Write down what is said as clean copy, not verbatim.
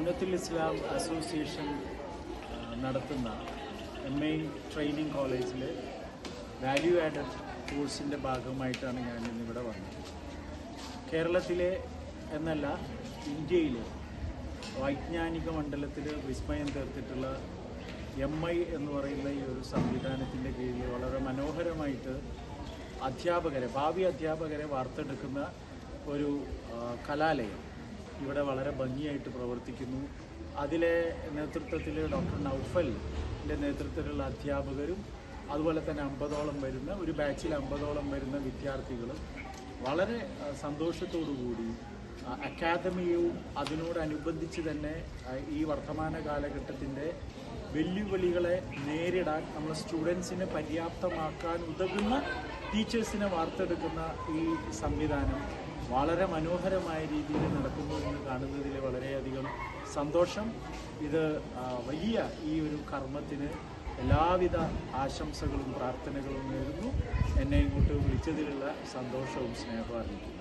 ജംഇയ്യത്തുൽ ഇസ്ലാം association നടത്തുന്ന MA training കോളേജിൽ value added കോഴ്സിൻ്റെ ഭാഗമായിട്ടാണ് ഞാൻ ഇന്നിവിടെ വന്നത്. കേരളത്തിലെ എന്നല്ല ഇന്ത്യയിലെ വൈജ്ഞാനിക മണ്ഡലത്തിൽ വിസ്മയം തീർത്തിട്ടുള്ള MI എന്ന് പറയുന്ന ഈ ഒരു സംവിധാനത്തിൻ്റെ കീഴിൽ വളരെ മനോഹരമായിട്ട് ഭാവി അധ്യാപകരെ വാർത്തെടുക്കുന്ന ഒരു കലാലയം ഇവിടെ വളരെ ഭംഗിയായിട്ട് പ്രവർത്തിക്കുന്നു. അതിലെ നേതൃത്വത്തിൽ ഡോക്ടർ നൗഫലിൻ്റെ നേതൃത്വത്തിലുള്ള അധ്യാപകരും അതുപോലെ തന്നെ 50ഓളം വരുന്ന ഒരു ബാച്ചിൽ 50ഓളം വരുന്ന വിദ്യാർത്ഥികളും വളരെ സന്തോഷത്തോടുകൂടി അക്കാദമിയും അതിനോടനുബന്ധിച്ച് തന്നെ ഈ വർത്തമാന കാലഘട്ടത്തിൻ്റെ വെല്ലുവിളികളെ നേരിടാൻ നമ്മളെ സ്റ്റുഡൻസിനെ പര്യാപ്തമാക്കാൻ ഉതകുന്ന ടീച്ചേഴ്സിനെ വാർത്തെടുക്കുന്ന ഈ സംവിധാനം വളരെ മനോഹരമായ രീതിയിൽ നടക്കുന്നു എന്ന് കാണുന്നതിൽ വളരെയധികം സന്തോഷം. ഇത് വലിയ ഈ ഒരു കർമ്മത്തിന് എല്ലാവിധ ആശംസകളും പ്രാർത്ഥനകളും നേരുന്നു. എന്നെ ഇങ്ങോട്ട് വിളിച്ചതിലുള്ള സന്തോഷവും സ്നേഹവും അറിയിക്കുന്നു.